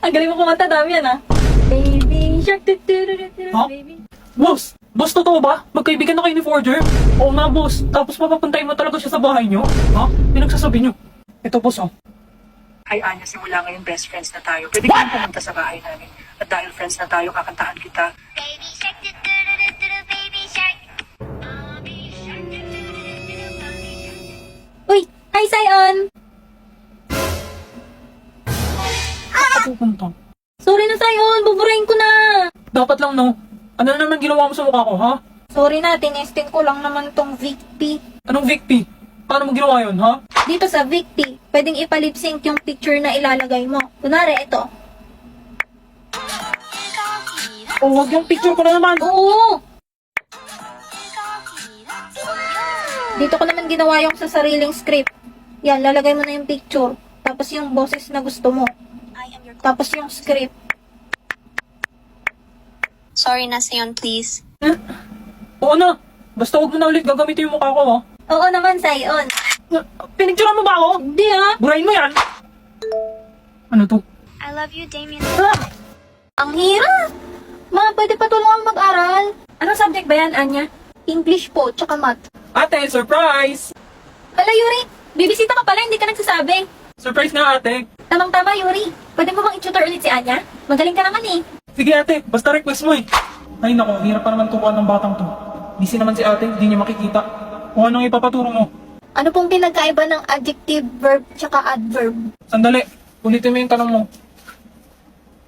Ang galing mo kumanta, Damian ah. Baby shark, Ha? baby. Boss! Boss, totoo ba? Magkaibigan na kayo ni Forger? Oo nga, boss. Tapos papapuntahin mo talaga siya sa bahay niyo? Ha? Pinagsasabi niyo. Ito, boss, oh. Ay, Anya, simula ngayon best friends na tayo. Pwede ka pumunta sa bahay namin. At dahil friends na tayo, kakantahan kita. Baby shark, do do do do do, baby shark. Baby shark, do do do do do, baby shark. Uy! Hi, Sion! Pupunta. Sorry na, Sion! Buburahin ko na! Dapat lang, no? Ano na naman ginawa mo sa mukha ko, ha? Sorry na, tinesting ko lang naman tong Vicpi. Anong Vicpi? Paano mo ginawa yun, ha? Dito sa Vicpi, pwedeng ipalip-sync yung picture na ilalagay mo. Kunwari, ito. Oh, wag yung picture ko na naman. Oo! Dito ko naman ginawa yung sa sariling script. Yan, lalagay mo na yung picture. Tapos yung boses na gusto mo. Tapos yung script. Sorry na, Sion, please. Oo na. Basta huwag mo na ulit gagamitin yung mukha ko, ha? Oo naman, Sion. Pinicturean mo ba ako? Hindi ah. Burahin mo yan. Ano to? I love you, Damien. Ah! Ang hirap! Ma, pwede pa tulungan mag-aral. Anong subject ba yan, Anya? English po, tsaka math. Ate, surprise! Hala, Yuri! Bibisita ka pala, hindi ka nagsasabi. Surprise na, ate. Tamang-tama, Yuri. Pwede mo bang i-tutor ulit si Anya? Magaling ka naman eh. Sige, ate. Basta request mo, eh. Ay, nako. Hirap pa naman turuan ng batang to. Busy naman si ate. Hindi niya makikita. Kung anong ipapaturo mo. Ano pong pinagkaiba ng adjective, verb, tsaka adverb? Sandali. Ulitin mo yung tanong mo.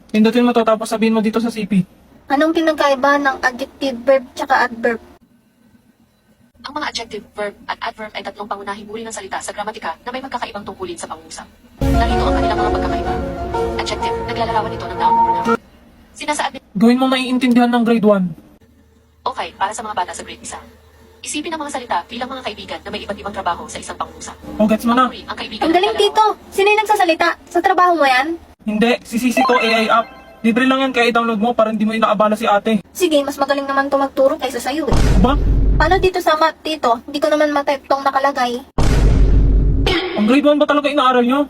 Pindutin mo to tapos sabihin mo dito sa CP. Anong pinagkaiba ng adjective, verb, tsaka adverb? Ang mga adjective, verb, at adverb ay tatlong pangunahing uri ng salita sa gramatika na may magkakaibang tungkulin sa pangungusap. Narito ang kanilang mga pagkakaiba. Adjective, naglalarawan ito ng noun o pronoun. Sinasaad Gawin mo maiintindihan ng grade 1. okay para sa mga bata sa grade 1. Isipin ang mga salita bilang mga kaibigan na may iba't ibang trabaho sa isang pangungusap. O, gets mo na? Papuri, ang kaibigan Ang galing, naglalarawan- Tito. Sino yung nagsasalita? Sa trabaho mo yan? Hindi. Si Sisi to AI app. Libre lang yan kaya i-download mo para hindi mo inaabala si ate. Sige, mas magaling naman to magturo kaysa sa'yo eh. Diba? Paano dito sa math, Tito? Hindi ko naman matype tong nakalagay. Ang grade 1 ba talaga inaaral nyo?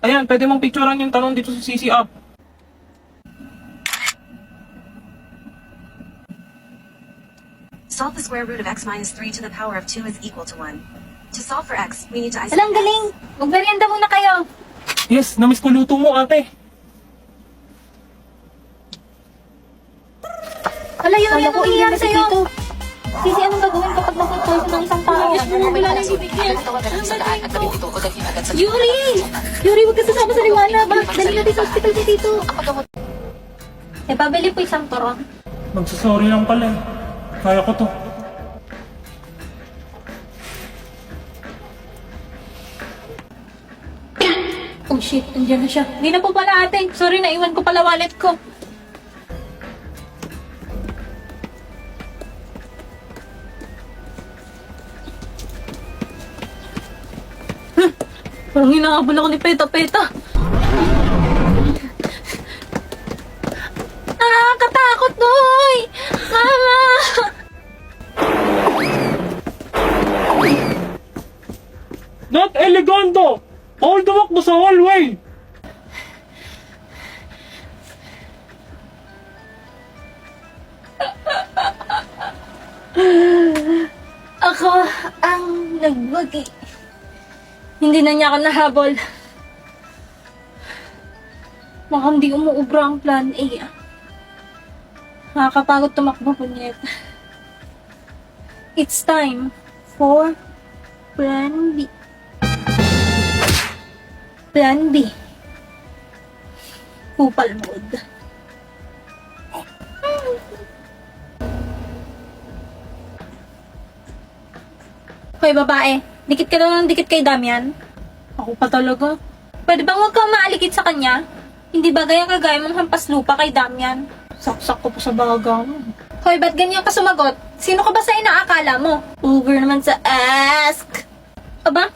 Ayan, pwede mong picturean yung tanong dito sa CC app. Solve the square root of x minus 3 to the power of 2 is equal to 1. To solve for x, we need to isolate Alang galing! Magmerienda muna kayo. Yes, namiss ko luto mo, ate. Hala, Yuri, anong nangyayari sa'yo? Sisi, anong gagawin kapag nag-poison ng isang tao? Wala na yung bibigyan. Tawagan ang sandaan at labindito o dalhin agad sa Yuri! Yuri, huwag ka sasama sa liwanag. Dali natin sa hospital si Tito. Ang paggamot Eh, pabili po isang turon. Magsasorry lang pala eh. Kaya ko to. Oh shit, nandiyan na siya. Hindi na po pala ate. Sorry, naiwan ko pala wallet ko. Parang hinahabol ako ni Peta Peta. Nakakatakot, boy! Mama! Not elegando! All the walk mo sa hallway! Ako ang nagwagi. Hindi na niya ako nahabol. Mukhang di umuubra ang plan A. Nakakapagod tumakbo po niya. It's time for Plan B. Plan B. Kupal mode. Hoy babae, dikit ka daw ng dikit kay Damian. Ako pa talaga. Pwede bang huwag kang maalikit sa kanya? Hindi ba gaya kagaya mong hampas lupa kay Damian? Saksak ko pa sa baga mo. Hoy, ba't ganyan ka sumagot? Sino ka ba sa inaakala mo? Uber naman sa ask. Aba?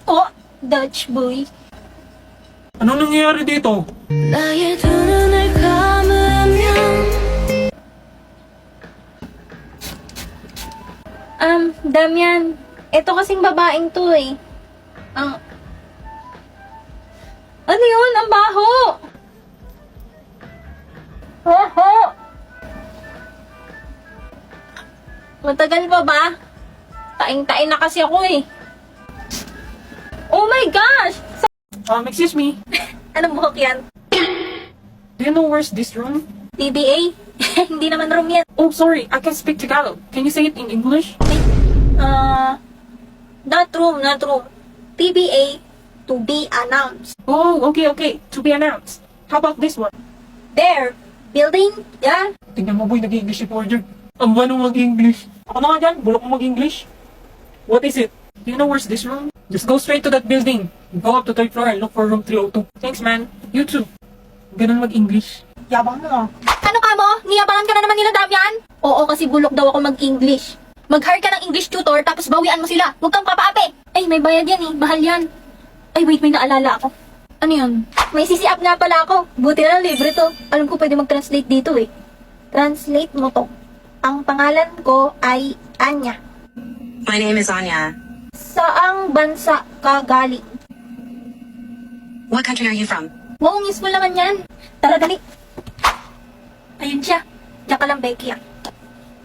Oh, Dutch boy. Anong nangyayari dito? Damian, eto kasing babaeng to eh. Ang... Ano yun? Ang baho! Matagal pa ba? Taing-tain na kasi ako eh. Oh my gosh! Excuse me. Anong buhok yan? Do you know where's this room? TBA? Hindi naman room yan. Oh, sorry. I can speak Tagalog. Can you say it in English? Not room, not room. TBA, to be announced. Oh, okay. To be announced. How about this one? There, building, yeah. Tingnan mo boy, nag-English si Forger. Ang ano mag-English. Ako na nga dyan, bulok mo mag-English. What is it? Do you know where's this room? Just go straight to that building. Go up to 3rd floor and look for room 302. Thanks man. You too. Ganun mag-English. Yabang mo ah. Ano ka mo? Niyabangan ka na naman nila Damian? Oo, kasi bulok daw ako mag-English. Mag-hire ka ng English tutor, tapos bawian mo sila. Huwag kang papaapi. Ay, may bayad yan eh. Bahal yan. Ay, wait, may naalala ako. Ano yun? May CC app nga pala ako. Buti na lang libre to. Alam ko pwede mag-translate dito eh. Translate mo to. Ang pangalan ko ay Anya. My name is Anya. Saang bansa ka galing? What country are you from? Wow, useful naman yan. Tara, dali. Ayun siya. Diyan ka lang, Becky ah.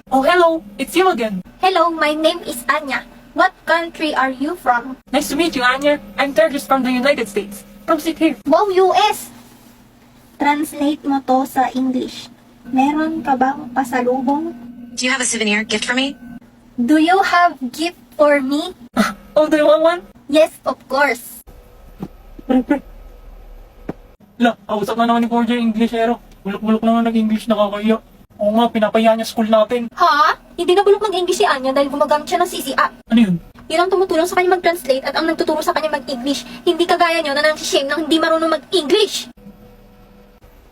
Oh, hello. It's you again. Hello, my name is Anya. What country are you from? Nice to meet you, Anya. I'm Terjes from the United States. Come sit here. Wow, US! Translate mo to sa English. Meron ka bang pasalubong? Do you have a souvenir gift for me? Do you have gift for me? Oh, do you want one? Yes, of course. La, kausap na naman ni Forger yung Englishero. Bulok-bulok naman nag-English, nakakaya. Oo nga, pinapaya niya school natin. Ha? Hindi na bulok mag-English si Anya dahil gumagamit siya ng CC app. Ano yun? Yun ang tumutulong sa kanya mag-translate at ang nagtuturo sa kanya mag-English. Hindi kagaya nyo na nang-shame na hindi marunong mag-English.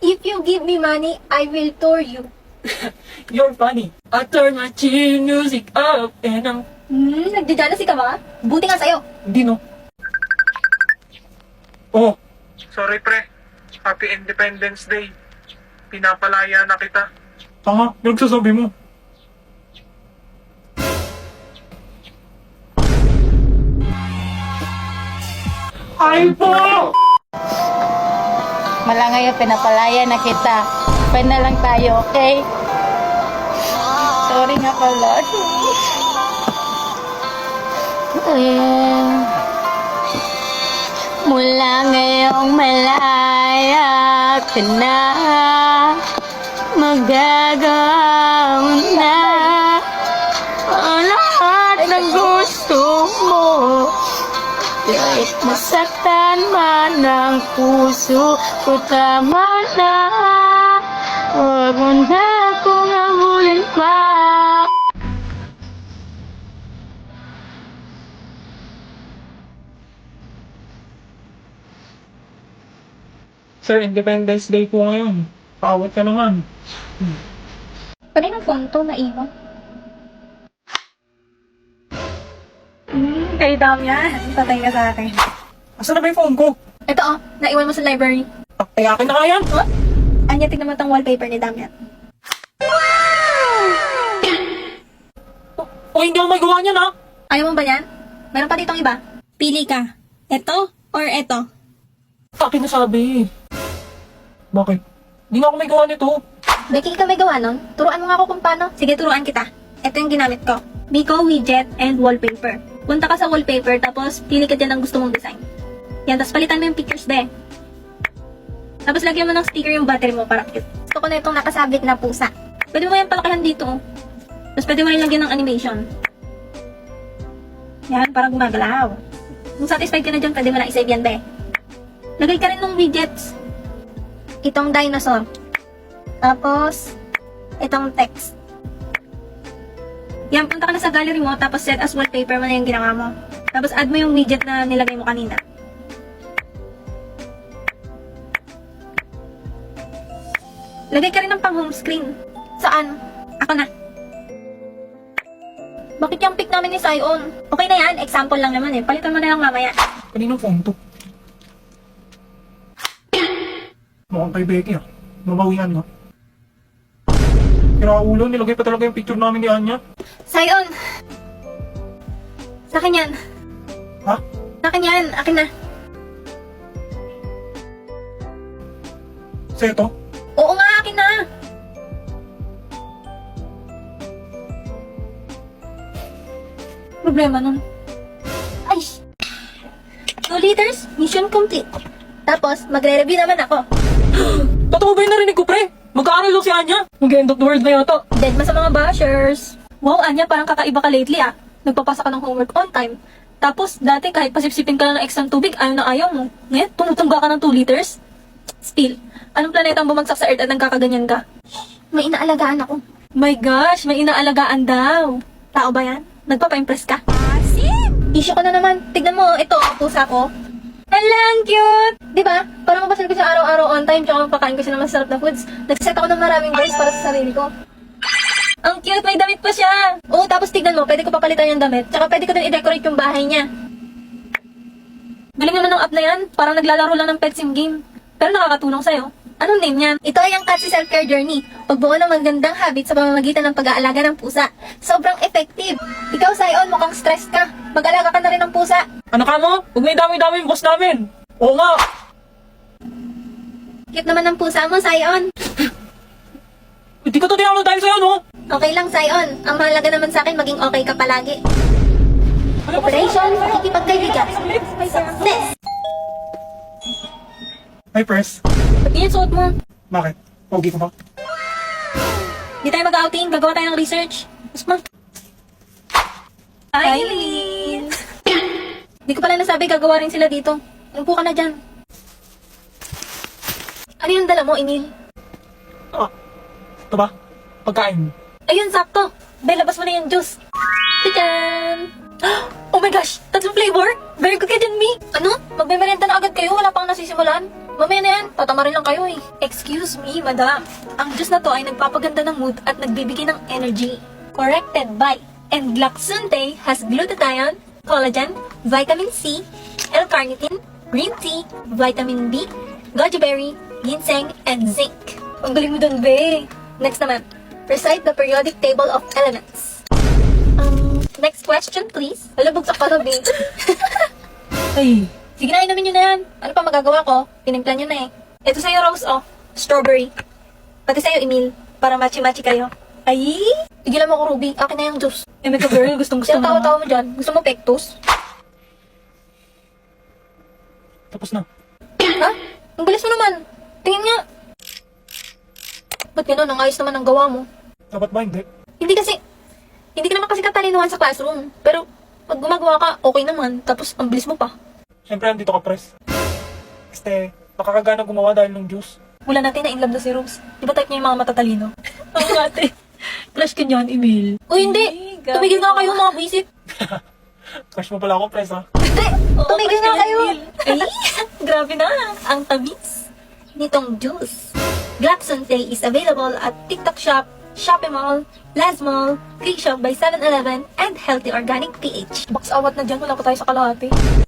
If you give me money, I will tour you. You're funny. I turn my chin music up and I'm... Nagdijealousy ka ba? Buti nga sa'yo. Hindi no. Oh, Sorry pre, Happy Independence Day. Pinapalaya na kita. tanga, pinagsasabi mo. Ay po! Mala ngayon, pinapalaya na kita. Pwede na lang tayo, okay? Sorry nga pala. Mula ngayong malaya ka na, magagawin na ang lahat ng gusto mo. Kahit masaktan man ang puso ko, tama na. Huwag mo na akong habulin pa. Sir, Independence Day po ngayon. Paawat ka naman. Kanina phone to naiwan. Kay Damian. Patay ka sa akin. Asan na ba yung phone ko? Ito oh, naiwan mo sa library. Ay, akin na kaya. What? Anya, tignan mo tong wallpaper ni Damian. O, hindi ako may gawa niyan ha. Ayaw mo ba yan? Meron pa ditong iba. Pili ka. Ito or ito? Akin na sabi. Bakit? Hindi nga ako may gawa nito. Becky, ikaw may gawa nun? Turuan mo nga ako kung paano. Sige, turuan kita. Ito yung ginamit ko. Biko, widget, and wallpaper. Punta ka sa wallpaper, tapos pili ka dyan ng gusto mong design. Yan, tapos palitan mo yung pictures de. Tapos lagyan mo ng sticker yung battery mo para cute. Gusto ko na itong nakasabit na pusa. Pwede mo yung palakihan dito. Oh. Tapos pwede mo rin lagyan ng animation. Yan, para gumagalaw. Kung satisfied ka na dyan, pwede mo na isave yan, be. Lagay ka rin ng widgets. Itong dinosaur. Tapos, itong text. Yan, punta ka na sa gallery mo, tapos set as wallpaper mo na yung ginawa mo. Tapos add mo yung widget na nilagay mo kanina. Lagay ka rin ng pang home screen. Saan? Ako na. Bakit yung pic namin ni Sion? Okay na yan, example lang naman eh. Palitan mo na lang mamaya. Kaninong phone to? Mukhang kay Becky ah. Mabawian ka. Kiraulo, nilagay pa talaga yung picture namin ni Anya. Sion! Sa akin yan. Ha? Sa akin yan. Akin na. Seto? Oo nga, akin na. problema nun? Ay! 2 liters, mission complete. Tapos, magre-review naman ako. Totoo ba yung narinig ko, pre? Mag-aaral daw si Anya. Mag-end of the world na yata. Dead ma sa mga bashers. Wow, Anya, parang kakaiba ka lately ah. Nagpapasa ka ng homework on time. Tapos, dati kahit pasipsipin ka lang ng extra tubig, ayaw na ayaw mo. Ngayon, tumutungga ka ng 2 liters? Spill, anong planeta ang bumagsak sa Earth at nagkakaganyan ka? May inaalagaan ako. My gosh, may inaalagaan daw. Tao ba yan? Nagpapa-impress ka? Issue ko na naman. Tignan mo, ito, pusa ko. Hala, ang cute! Diba? Para mapasal ko siya araw-araw on time, tsaka mapakain ko siya ng masarap na foods. Nagset ako ng maraming goals para sa sarili ko. Ang cute, may damit pa siya! Oo, tapos tignan mo, pwede ko papalitan yung damit. Tsaka pwede ko din i-decorate yung bahay niya. Galing naman ng app na yan. Parang naglalaro lang ng pet sim game. Pero nakakatulong sa'yo. Anong name niyan? Ito ay ang Katsi Self-Care Journey. Pagbuo ng magandang habit sa pamamagitan ng pag-aalaga ng pusa. Sobrang effective. Ikaw, Sion, mukhang stressed ka. Mag-alaga ka na rin ng pusa. Ano ka mo? Huwag may dami-dami yung boss namin. Oo nga. Cute naman ng pusa mo, Sion. Hindi ko to tinawag dahil sa'yo, no? Okay lang, Sion. Ang mahalaga naman sa akin, maging okay ka palagi. Ano ba? Operation, pakikipagkaibigan. Success! Hi, Pres. Ba't yan suot mo? Bakit? Pogi ko ba? Di tayo mag-outing, gagawa tayo ng research. Mas ma... Hi, Eileen! Di ko pala nasabi, gagawa rin sila dito. Umupo ka na dyan. Ano yung dala mo, Emil? Ah, ito ba? Pagkain. Ayun, sakto. Be, labas mo na yung juice. Tadaan! Oh my gosh! 3 flavor? Very good ka dyan, Mi! Ano? Magmemerenda na agad kayo? Wala pang nasisimulan? Mamaya na yan. Tatamarin lang kayo eh. Excuse me, madam. Ang juice na to ay nagpapaganda ng mood at nagbibigay ng energy. Corrected by Englaxunte has glutathione, collagen, vitamin C, L-carnitine, green tea, vitamin B, goji berry, ginseng, and zinc. Ang galing mo dun, be. Next naman, recite the periodic table of elements. Next question, please. Wala, bugsak pa to, be. Ay, sige na, inumin nyo na yan. Ano pa magagawa ko? Tinimplan nyo na eh. Ito sa'yo, Rose, oh. Strawberry. Pati sa'yo, Emil. Para matchy-matchy kayo. Ay! Tigilan mo ko, Ruby. Akin na yung juice. Emeka girl, gustong gusto Sino mo. tawa-tawa mo dyan? Gusto mo pectus? Tapos na. Ha? Ang bilis mo naman. Tingin nga. Ba't gano'n? Ang ayos naman ang gawa mo. Dapat ba hindi? Hindi ka naman kasi katalinuhan sa classroom. Pero, pag gumagawa ka, okay naman. Tapos, ang bilis mo pa. Siyempre, andito ka, Pres. Este, nakakagana gumawa dahil ng juice. Wala natin na in love na si Rose. Di ba type niya yung mga matatalino? Oo, ate. Crush ka niyan, Emil. Uy, hindi. Tumigil nga kayo, mga buisit. Crush mo pala ako, Pres, ha? Hindi. Tumigil crush nga ka kayo. yan, Ay, grabe na. Ang tamis nitong juice. Glaxonte is available at TikTok Shop, Shopee Mall, Laz Mall, Click Shop by 7-Eleven, and Healthy Organic PH. Box awat na dyan, wala pa tayo sa kalahati.